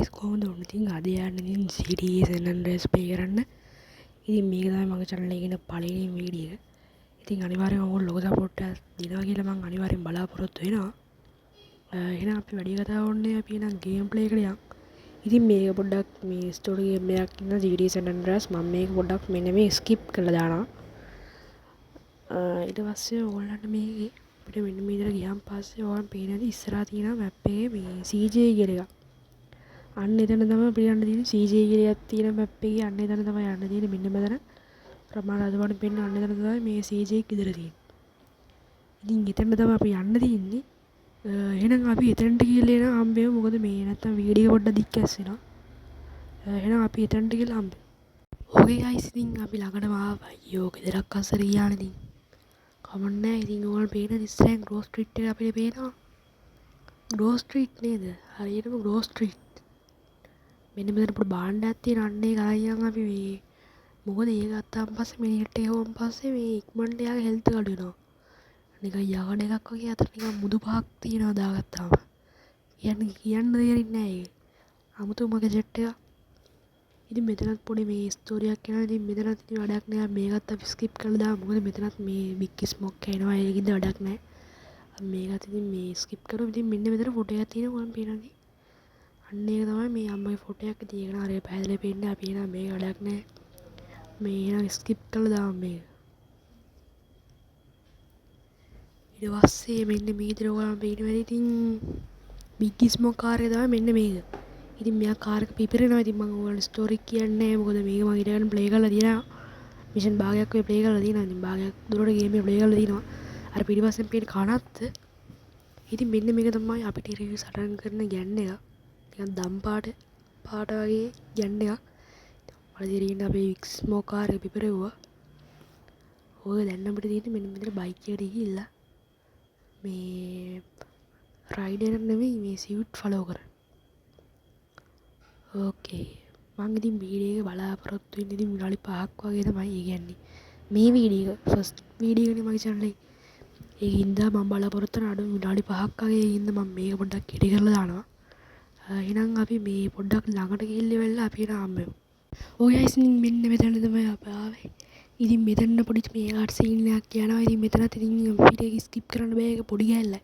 Guys කොහොමද ඔන්න ඉතින් අද යන්න ඉතින් CDS San Andreas play කරන්න. ඉතින් මේක තමයි මගේ channel එකේ ඉන්න පළවෙනි වීඩියෝ එක. ඉතින් අනිවාර්යෙන් ඔයගොල්ලෝ ලොකු සපෝට් එකක් දෙනවා කියලා මම අනිවාර්යෙන් බලාපොරොත්තු වෙනවා. එහෙනම් අපි වැඩි කතා ඕනේ අපි එහෙනම් ගේම් ප්ලේ එකට යමු. ඉතින් මේක පොඩ්ඩක් මේ ස්ටෝරි ගේම් එකක් ඉන්න CDS San Andreas මම මේක පොඩ්ඩක් මෙන්න මේ ස්කිප් කරලා දානවා. ඊට පස්සේ ඔයගොල්ලන්ට මේකේ අපිට මෙන්න මේ විදිහට ගියාන් පස්සේ ඔයගොල්ලන් පේනදී ඉස්සරහා තියෙන මැප් එකේ මේ CJ කියලා එකක්. අන්න එතන තමයි අපිට යන්න තියෙන්නේ CJ කියලා එකක් තියෙන මැප් එකේ අන්න එතන තමයි යන්න තියෙන්නේ මෙන්න මෙතන ප්‍රමාණ අදවන්න පෙන්න අන්න එතන තමයි මේ CJ ගෙදර තියෙන්නේ. ඉතින් එතන තමයි අපි යන්න තියෙන්නේ. එහෙනම් අපි එතනට ගිහලා එන හම්බෙමු මොකද මේ නැත්තම් වීඩියෝ පොඩ්ඩක් දික් ඇස්සෙනවා. එහෙනම් අපි එතනට ගිහලා හම්බෙමු. ඕකේ ගයිස් ඉතින් අපි ළඟටම ආවා. අයියෝ ගෙදරක් අස්සර ගියානේ ඉතින්. කමන්නේ ඉතින් ඔයාලා පේන ඉස්සරහින් ග්‍රෝ ස්ට්‍රීට් එක අපිට පේනවා. ග්‍රෝ ස්ට්‍රීට් නේද? හරියටම ග්‍රෝ ස්ට්‍රීට්. මෙන්න මෙතන පොඩි බාණ්ඩයක් තියෙන අන්නේ ගායියන් අපි මේ මොකද ඒක ගත්තාන් පස්සේ මිනිහෙක්ට එහුවන් පස්සේ මේ ඉක්මනට යාගේ හෙල්ත් අඩු වෙනවා. නිකන් යකඩ එකක් වගේ අතට නිකන් මුදු පහක් තියෙනවා දාගත්තාම. කියන්න දෙයක් නැහැ ඒක. 아무තු මගේ ජෙට් එක. ඉතින් මෙතනත් පොඩි මේ ස්ටෝරියක් එනවා. ඉතින් මෙතනත් ඉතින් වැඩක් නෑ. මේකත් අපි ස්කිප් කරලා දාමු. මොකද මෙතනත් මේ බිග් ස්මොක් එනවා. ඒකින්ද වැඩක් නෑ. අපි මේකත් ඉතින් මේ ස්කිප් කරමු. ඉතින් මෙන්න මෙතන ෆොටෝ එකක් තියෙනවා මම පේනනේ. අන්න ඒක තමයි මේ අම්මගේ ෆොටෝ එකක්. ඉතින් ඒක නා හරිය පැහැදිලි පේන්නේ. අපි එනවා මේක වැඩක් නෑ. මේ එනවා ස්කිප් කරලා දාමු මේක. ඊට පස්සේ මෙන්න මේ විදිහට ඔයාලම පේනවා. ඉතින් බිග් ස්මොක් කාර් එක තමයි මෙන්න මේක. ඉතින් මෙයා කාර් එක පිපිරෙනවා. ඉතින් මම ඔයාලට ස්ටෝරි කියන්නේ නැහැ. මොකද මේක මම ඊට ගන්න ප්ලේ කරලා තියෙනවා. මිෂන් භාගයක් ඔය ප්ලේ කරලා තියෙනවා. ඉතින් භාගයක් දුරට ගේම් එක ප්ලේ කරලා තියෙනවා. අර පිටිපස්සෙන් පේන කනත්ත. ඉතින් මෙන්න මේක තමයි අපිට රිවිව් සටහන් කරන ගැන්න එක. නිකන් දම් පාට වගේ ගැන්න එකක්. මට තේරෙන්නේ අපේ ස්මෝක් කාර් එක පිපිරෙව්වා. ඔය දැන් අපිට තියෙන්නේ මෙන්න මෙතන බයික් එකට ගිහිල්ලා මේ රයිඩර් නෙවෙයි මේ සිවුට් ෆලෝ කරන්න. ඕකේ මං ඉතින් වීඩියෝ එක බලාපොරොත්තු වෙන්නේ ඉතින් විනාඩි 5ක් වගේ තමයි ඒ කියන්නේ මේ වීඩියෝ එක ෆස්ට් වීඩියෝ එකනේ මගේ channel එකේ ඒකින්ද මම බලාපොරොත්තු වෙන අඩු විනාඩි 5ක් වගේ ඒකින්ද මම මේක පොඩ්ඩක් කෙටි කරලා දානවා එහෙනම් අපි මේ පොඩ්ඩක් ළඟට ගිහිල්ලා වෙලා අපි එන හම්බෙමු ඕ ගයිස් මෙන්න මෙතන තමයි අපි ආවේ ඉතින් මෙතන පොඩි මේ ආට් සීන් එකක් යනවා ඉතින් මෙතනත් ඉතින් වීඩියෝ එක ස්කිප් කරන්න බෑ ඒක පොඩි ගෑල්ල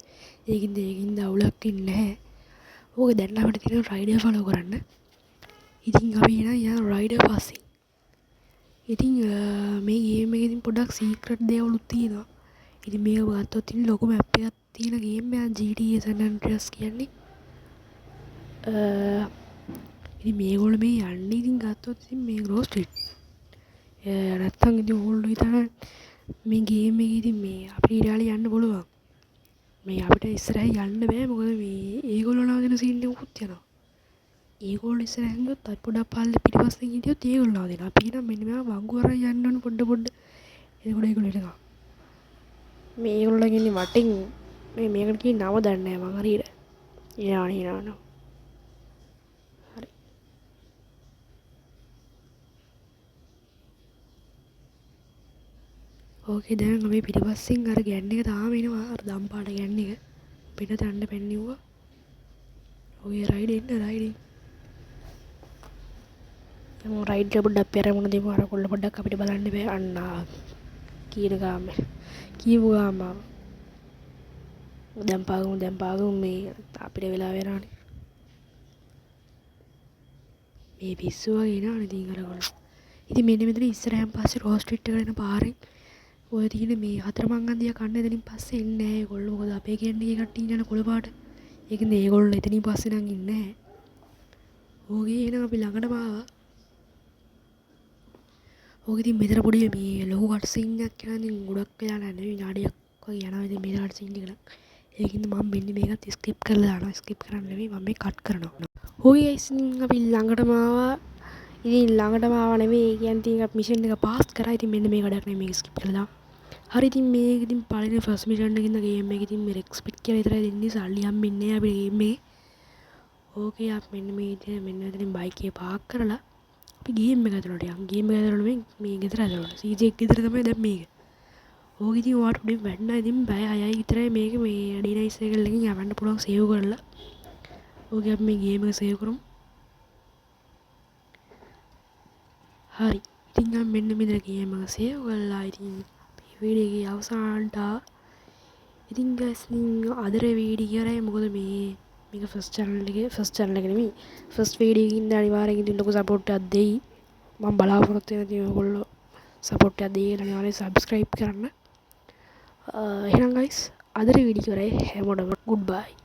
ඒකින්ද අවුලක් ඉන්නේ නැහැ ඕක දැන් අපිට තියෙන රයිඩර් ෆලෝ කරන්න ඉතින් අපි එන රයිඩර් පස්සේ ඉතින් මේ ගේම් එකේ ඉතින් පොඩ්ඩක් සීක්‍රට් දේවලුත් තියෙනවා ඉතින් මේක ගත්තොත් ඉතින් ලොකු මැප් එකක් තියෙන ගේම් එකක් GTA San Andreas කියන්නේ ඉතින් මේගොල්ලෝ මේ යන්නේ ඉතින් ගත්තොත් ඉතින් මේ ග්‍රෝ ස්ට්‍රීට් නැත්තම් ඉතින් ඕගොල්ලෝ හිතන මේ ගේම් එකේ ඉතින් මේ අපිට ඊඩාලි යන්න පුළුවන් මේ අපිට ඉස්සරහ යන්න බෑ මොකද මේ ඒගොල්ලෝ නවදින සීන් එකකුත් යනවා ඒගොල්ලෝ ඉස්සරහින් ගියොත් අපි පොඩක් පල්ලේ පිටිපස්සෙන් හිටියොත් ඒගොල්ලෝ නවදිනවා අපි නම් මෙන්න මේවා වංගු අරන් යන්න ඕන පොඩ එතකොට ඒගොල්ලෝ එනවා මේ ඒගොල්ලෝ කියන්නේ වටින් මේකට කියන නම දන්නේ නැහැ මං හරියට එනවා හරි ඕකේ දැන් අපි පිටිපස්සෙන් අර ගෑන් එක තාම එනවා අර දම් පාට ගෑන් එක පිට තණ්ඩ පෙන්නිව්වා ඔය රයිඩින් රයිඩ් පොඩ්ඩක් පෙරමුණ දෙමු අර කොල්ල පොඩ්ඩක් අපිට බලන්න බෑ අන්න කියන ගාම කියපු ගාම දැන් පාගමු මේ අපිට වෙලා වෙනවනේ මේ පිස්සු වගේ එනවනේ ඉතින් අර කොල්ල ඉතින් මෙන්න මෙතන ඉස්සරහන් පස්සේ රෝ ස්ට්‍රීට් එකට යන පාරෙන් ඔය තියෙන මේ හතරමං හන්දිය කන්න එතනින් පස්සේ එන්නේ නැහැ ඒගොල්ලෝ මොකද අපේ කියන්නේ කට්ටිය යන කොළ පාට ඒකෙන්ද ඒගොල්ලෝ එතනින් පස්සේ නම් ඉන්නේ නැහැ ඕකේ එහෙනම් අපි ළඟටම ආවා ඕක ඉතින් මෙතන පොඩි මේ ලොකු කට් සීන් එකක් යනවා ඉතින් ගොඩක් වෙලා නැහැ විනාඩියක් වගේ යනවා ඉතින් මේ කට් සීන් එක ඒකින්ද මම මෙන්න මේකත් ස්කිප් කරලා දානවා ස්කිප් කරන්න නෙවෙයි මම මේ කට් කරනවා ඕකේ ගයිස් ඉතින් අපි ළඟටම ආවා ඉතින් ළඟටම ආවා නෙවෙයි ඒ කියන්නේ ඉතින් අපි මිෂන් එක පාස් කරා ඉතින් මෙන්න මේක වැඩක් නෙවෙයි මේක ස්කිප් කරලා දාමු හරි ඉතින් මේක ඉතින් පළවෙනි ෆස්ට් මිෂන් එකකින්ද ගේම් එක ඉතින් මේ එක්ස්පෙක්ට් කියලා විතරයි දෙන්නේ සල්ලි හම්බෙන්නේ නැහැ අපේ ගේම් එකේ ඕකේ අපි මෙන්න මේ විදිහට මෙන්න මෙතනින් බයික් එක පාක් කරලා අපි ගේම් එක ඇතුළට යමු ගේම් එක ඇතුළට මේ ගෙදර ඇතුළට CJ ගෙදර තමයි දැන් මේක ඕක ඉතින් ඔයාලට උඩින් වැටෙනවා ඉතින් බය 6යි විතරයි මේක මේ D9 එකකින් යවන්න පුළුවන් සේව් කරලා ඕකේ අපි මේ ගේම් එක සේව් කරමු හරි ඉතින් මෙන්න මෙතන ගේම සේව් කරලා ඉතින් වීඩියෝ එක අවසානට ඉතින් ගයිස් අදර වීඩියෝ කරේ මොකද මේක ෆස්ට් channel එක නෙමෙයි ෆස්ට් වීඩියෝ එකකින් අනිවාර්යෙන් ඉතින් ලොකු සපෝට් එකක් දෙයි මම බලාපොරොත්තු වෙන ඉතින් ඔයගොල්ලෝ සපෝට් එකක් දෙයි කියලා අනිවාර්යෙන් subscribe කරන්න එහෙනම් ගයිස් අදර වීඩියෝ කරේ හැමෝටම goodbye